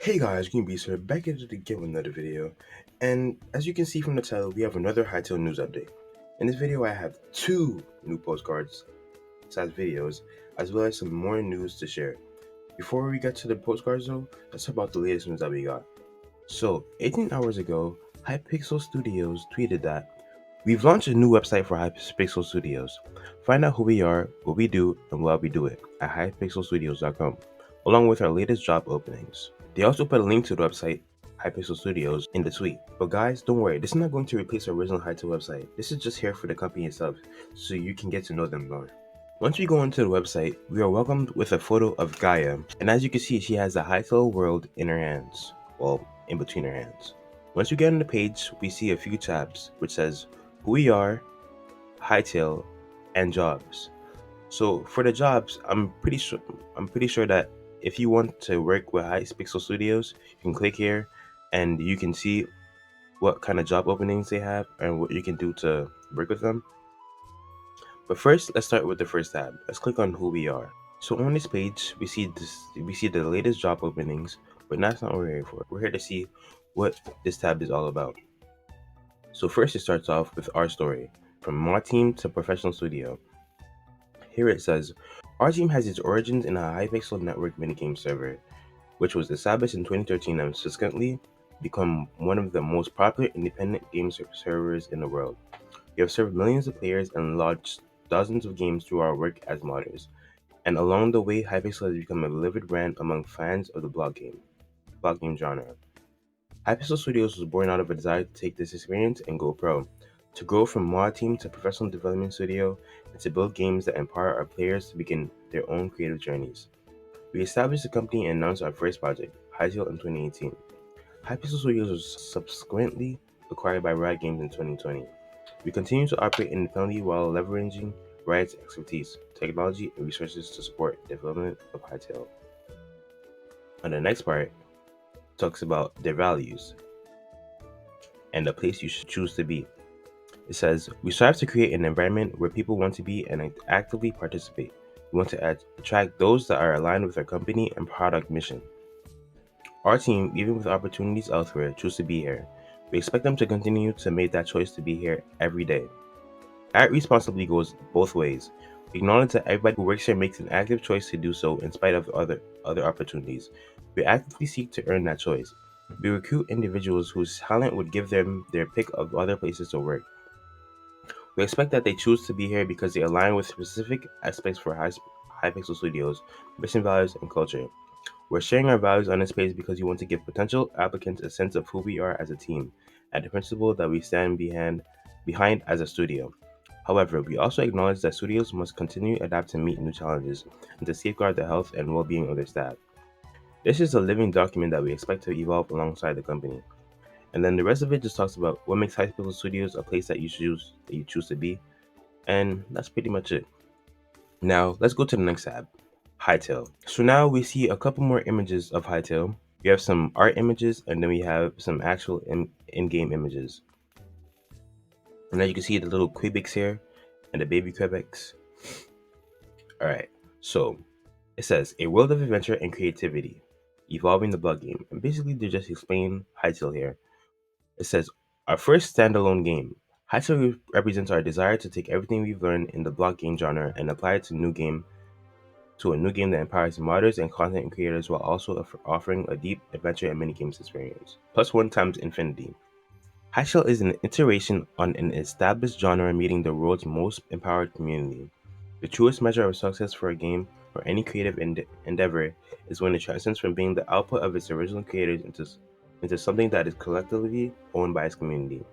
Hey guys, Green Beast here, back at it again with another video. And as you can see from the title, we have another Hytale news update. In this video, I have two new postcards slash videos, as well as some more news to share. Before we get to the postcards though, let's talk about the latest news that we got. So, 18 hours ago, Hypixel Studios tweeted that we've launched a new website for Hypixel Studios. Find out who we are, what we do, and why we do it at hypixelstudios.com, along with our latest job openings. They also put a link to the website Hypixel Studios in the tweet. But guys, don't worry, this is not going to replace our original Hytale website. This is just here for the company itself, so you can get to know them more. Once we go onto the website, we are welcomed with a photo of Gaia, and as you can see, she has the Hytale world in her hands. Well, in between her hands. Once we get on the page, we see a few tabs which says who we are, Hytale, and jobs. So for the jobs, I'm pretty sure that if you want to work with Hypixel Studios, you can click here and you can see what kind of job openings they have and what you can do to work with them. But first, let's start with the first tab. Let's click on who we are. So on this page, we see the latest job openings, but that's not what we're here for. We're here to see what this tab is all about. So first, it starts off with our story, from mod team to professional studio. Here it says, our team has its origins in a Hypixel network minigame server, which was established in 2013 and subsequently become one of the most popular independent game servers in the world. We have served millions of players and launched dozens of games through our work as modders, and along the way, Hypixel has become a beloved brand among fans of the block game genre. Hypixel Studios was born out of a desire to take this experience and go pro, to grow from mod team to professional development studio, and to build games that empower our players to begin their own creative journeys. We established the company and announced our first project, Hytale, in 2018. Hypixel Studios was subsequently acquired by Riot Games in 2020. We continue to operate independently while leveraging Riot's expertise, technology, and resources to support the development of Hytale. And the next part talks about their values and the place you should choose to be. It says, we strive to create an environment where people want to be and actively participate. We want to attract those that are aligned with our company and product mission. Our team, even with opportunities elsewhere, choose to be here. We expect them to continue to make that choice to be here every day. Act responsibly goes both ways. We acknowledge that everybody who works here makes an active choice to do so in spite of other opportunities. We actively seek to earn that choice. We recruit individuals whose talent would give them their pick of other places to work. We expect that they choose to be here because they align with specific aspects for Hypixel Studios, mission values, and culture. We're sharing our values on this page because we want to give potential applicants a sense of who we are as a team and the principle that we stand behind as a studio. However, we also acknowledge that studios must continue to adapt to meet new challenges and to safeguard the health and well-being of their staff. This is a living document that we expect to evolve alongside the company. And then the rest of it just talks about what makes Hypixel Studios a place that you choose to be, and that's pretty much it. Now let's go to the next tab, Hytale. So now we see a couple more images of Hytale. We have some art images, and then we have some actual in-game images. And now you can see the little Quebecs here and the baby Quebecs. Alright, so it says a world of adventure and creativity, evolving the block game. And basically they just explain Hytale here. It says our first standalone game. Hytale represents our desire to take everything we've learned in the block game genre and apply it to a new game that empowers modders and content creators while also offering a deep adventure and minigames experience. Plus one times infinity. Hytale is an iteration on an established genre meeting the world's most empowered community. The truest measure of success for a game or any creative endeavor is when it transcends from being the output of its original creators into something that is collectively owned by its community.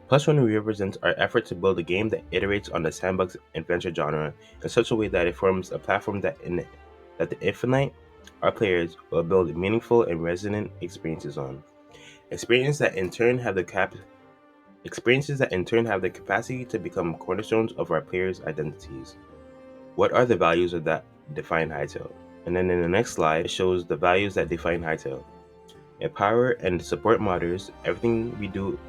Plus One represents our effort to build a game that iterates on the sandbox adventure genre in such a way that it forms a platform that the infinite, our players, will build meaningful and resonant experiences on. Experiences that in turn have the capacity to become cornerstones of our players' identities. What are the values that define Hytale? And then in the next slide, it shows the values that define Hytale. Empower and support modders. Everything we do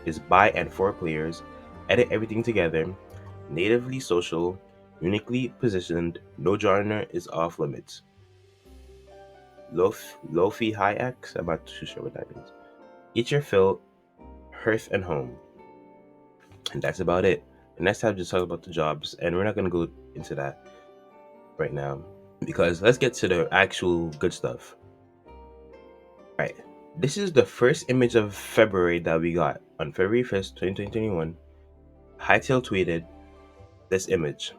is by and for players. Edit everything together. Natively social. Uniquely positioned. No genre is off limits. Lofi High X. I'm not too sure what that means. Eat your fill, hearth and home, and that's about it. And next time, just talk about the jobs, and we're not gonna go into that right now because let's get to the actual good stuff. Right, this is the first image of February that we got on February 1st, 2021. Hytale tweeted this image,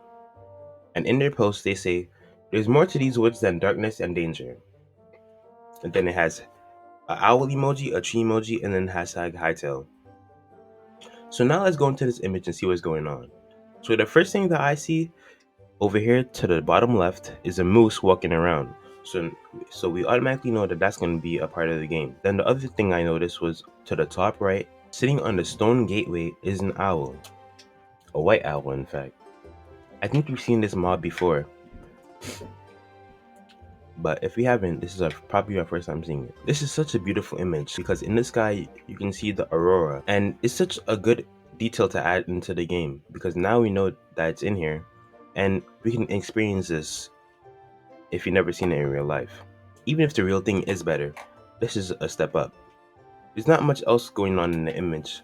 and in their post they say, "There's more to these woods than darkness and danger." And then it has an owl emoji, a tree emoji, and then hashtag Hytale. So now let's go into this image and see what's going on. So the first thing that I see over here to the bottom left is a moose walking around. So we automatically know that that's going to be a part of the game. Then the other thing I noticed was to the top right, sitting on the stone gateway is an owl. A white owl, in fact. I think we've seen this mob before. But if we haven't, this is probably our first time seeing it. This is such a beautiful image because in the sky you can see the aurora, and it's such a good detail to add into the game because now we know that it's in here and we can experience this if you've never seen it in real life. Even if the real thing is better, this is a step up. There's not much else going on in the image,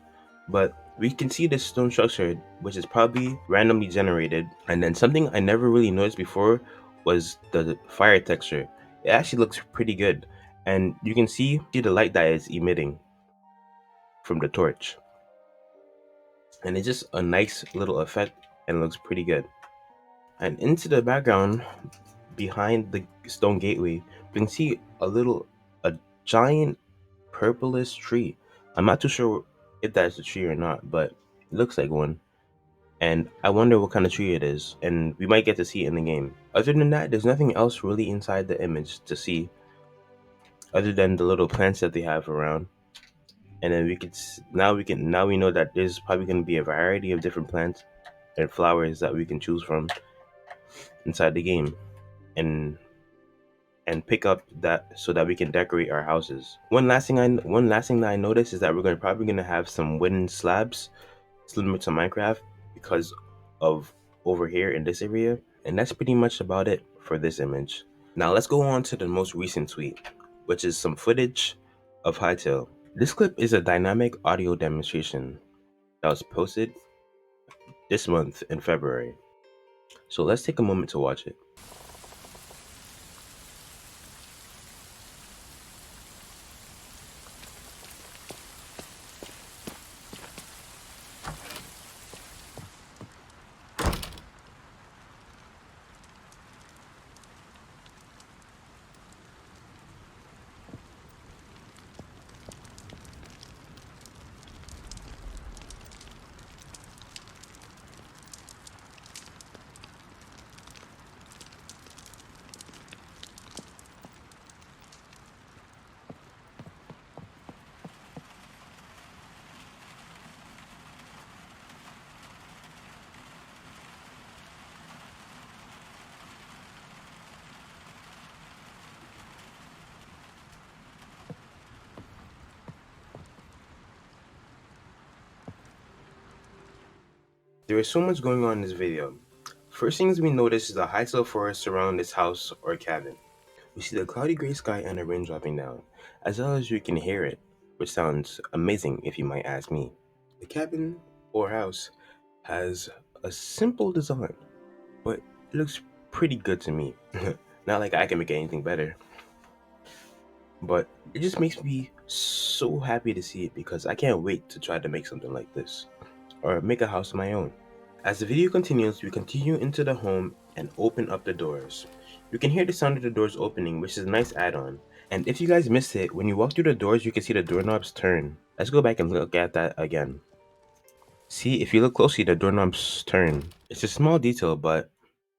but we can see this stone structure, which is probably randomly generated. And then something I never really noticed before was the fire texture. It actually looks pretty good, and you can see the light that is emitting from the torch. And it's just a nice little effect and looks pretty good. And into the background, behind the stone gateway, you can see a giant purplish tree. I'm not too sure if that's a tree or not, but it looks like one. And I wonder what kind of tree it is, and we might get to see it in the game. Other than that, there's nothing else really inside the image to see, other than the little plants that they have around. And then now we know that there's probably going to be a variety of different plants and flowers that we can choose from inside the game, and pick up that so that we can decorate our houses. One last thing that I noticed is that we're probably gonna have some wooden slabs similar to Minecraft because of over here in this area, and that's pretty much about it for this image. Now let's go on to the most recent tweet, which is some footage of Hytale. This clip is a dynamic audio demonstration that was posted this month in February. So let's take a moment to watch it. There is so much going on in this video. First things we notice is the Hytale forest around this house or cabin. We see the cloudy gray sky and the rain dropping down, as well as you can hear it, which sounds amazing if you might ask me. The cabin or house has a simple design, but it looks pretty good to me. Not like I can make anything better, but it just makes me so happy to see it because I can't wait to try to make something like this, or make a house of my own. As the video continues, we continue into the home and open up the doors. You can hear the sound of the doors opening, which is a nice add-on. And if you guys missed it, when you walk through the doors, you can see the doorknobs turn. Let's go back and look at that again. See, if you look closely, the doorknobs turn. It's a small detail, but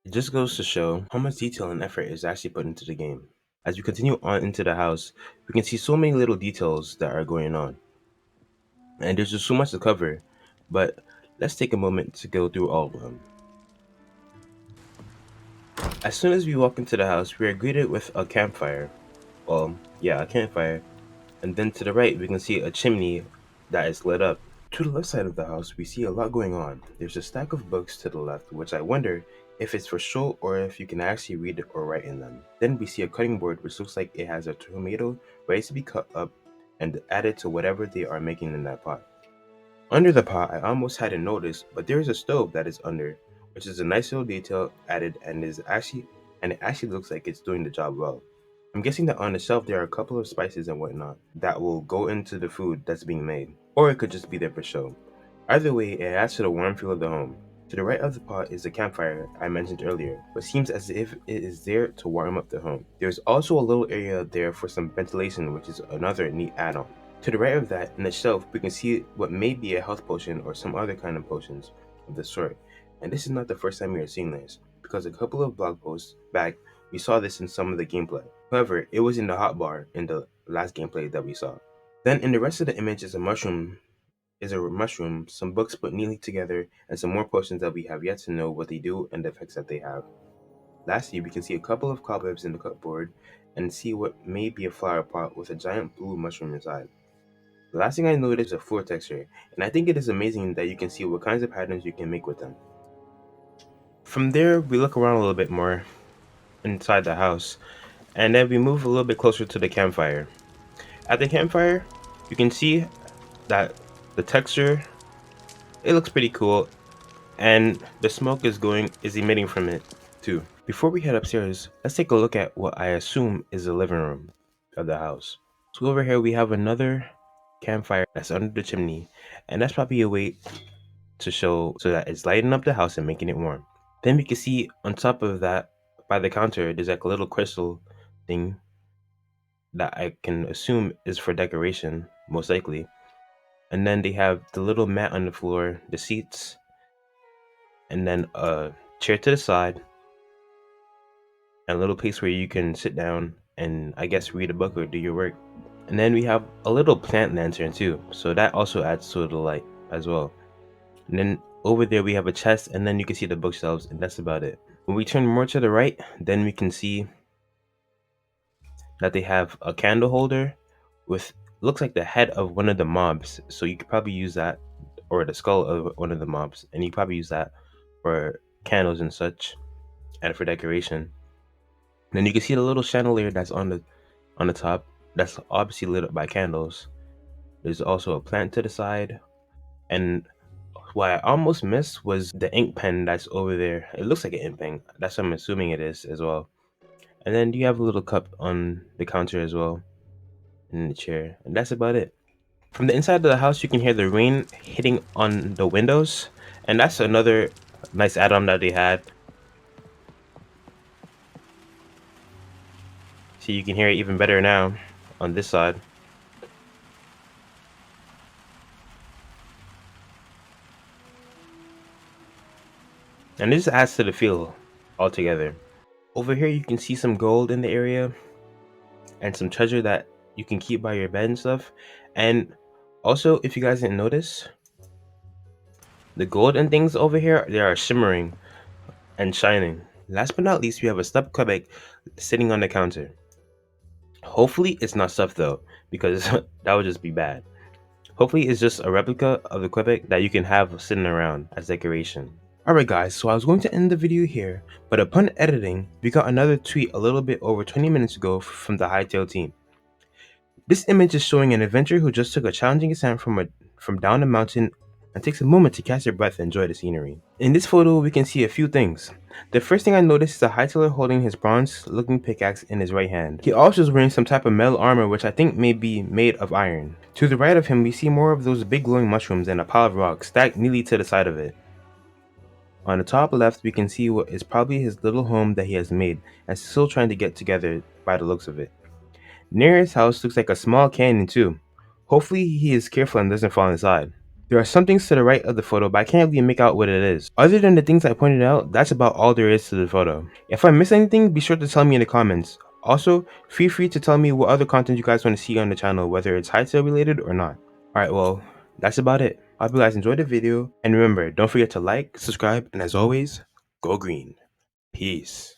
it just goes to show how much detail and effort is actually put into the game. As we continue on into the house, we can see so many little details that are going on. And there's just so much to cover, but let's take a moment to go through all of them. As soon as we walk into the house, we are greeted with a campfire. Well, yeah, a campfire. And then to the right, we can see a chimney that is lit up. To the left side of the house, we see a lot going on. There's a stack of books to the left, which I wonder if it's for show or if you can actually read or write in them. Then we see a cutting board which looks like it has a tomato ready to be cut up and added to whatever they are making in that pot. Under the pot, I almost hadn't noticed, but there is a stove that is under, which is a nice little detail added and it actually looks like it's doing the job well. I'm guessing that on the shelf there are a couple of spices and whatnot that will go into the food that's being made, or it could just be there for show. Either way, it adds to the warm feel of the home. To the right of the pot is the campfire I mentioned earlier, which seems as if it is there to warm up the home. There's also a little area there for some ventilation, which is another neat add-on. To the right of that, in the shelf, we can see what may be a health potion or some other kind of potions of the sort. And this is not the first time we are seeing this, because a couple of blog posts back, we saw this in some of the gameplay. However, it was in the hotbar in the last gameplay that we saw. Then in the rest of the image is a mushroom, some books put neatly together, and some more potions that we have yet to know what they do and the effects that they have. Lastly, we can see a couple of cobwebs in the cupboard and see what may be a flower pot with a giant blue mushroom inside. The last thing I noticed is a floor texture, and I think it is amazing that you can see what kinds of patterns you can make with them. From there, we look around a little bit more inside the house, and then we move a little bit closer to the campfire. At the campfire, you can see that the texture, it looks pretty cool, and the smoke is emitting from it too. Before we head upstairs, let's take a look at what I assume is the living room of the house. So over here we have another campfire that's under the chimney, and that's probably a way to show so that it's lighting up the house and making it warm. Then we can see on top of that, by the counter, there's like a little crystal thing that I can assume is for decoration, most likely. And then they have the little mat on the floor, the seats, and then a chair to the side, and a little place where you can sit down and I guess read a book or do your work. And then we have a little plant lantern too, so that also adds to the light as well. And then over there we have a chest, and then you can see the bookshelves, and that's about it. When we turn more to the right, then we can see that they have a candle holder with looks like the head of one of the mobs. So you could probably use that, or the skull of one of the mobs, and you could probably use that for candles and such, and for decoration. And then you can see the little chandelier that's on the top. That's obviously lit up by candles. There's also a plant to the side, and what I almost missed was the ink pen that's over there. It looks like an ink pen. That's what I'm assuming it is as well. And then you have a little cup on the counter as well, in the chair. And that's about it. From the inside of the house, you can hear the rain hitting on the windows. And that's another nice add-on that they had. See, you can hear it even better now on this side. And this adds to the feel altogether. Over here, you can see some gold in the area and some treasure that you can keep by your bed and stuff. And also, if you guys didn't notice, the gold and things over here, they are shimmering and shining. Last but not least, we have a stuffed Quebec sitting on the counter. Hopefully it's not stuffed though, because that would just be bad. Hopefully it's just a replica of the Quebec that you can have sitting around as decoration. Alright guys, so I was going to end the video here, but upon editing, we got another tweet a little bit over 20 minutes ago from the Hytale team. This image is showing an adventurer who just took a challenging ascent from down a mountain and takes a moment to catch their breath and enjoy the scenery. In this photo, we can see a few things. The first thing I noticed is a Hytaler holding his bronze-looking pickaxe in his right hand. He also is wearing some type of metal armor which I think may be made of iron. To the right of him, we see more of those big glowing mushrooms and a pile of rocks stacked neatly to the side of it. On the top left, we can see what is probably his little home that he has made and still trying to get together by the looks of it. Near his house looks like a small canyon too. Hopefully he is careful and doesn't fall inside. There are some things to the right of the photo, but I can't really make out what it is. Other than the things I pointed out, that's about all there is to the photo. If I miss anything, be sure to tell me in the comments. Also, feel free to tell me what other content you guys want to see on the channel, whether it's Hytale related or not. Alright, well, that's about it. I hope you guys enjoyed the video, and remember, don't forget to like, subscribe, and as always, go green. Peace.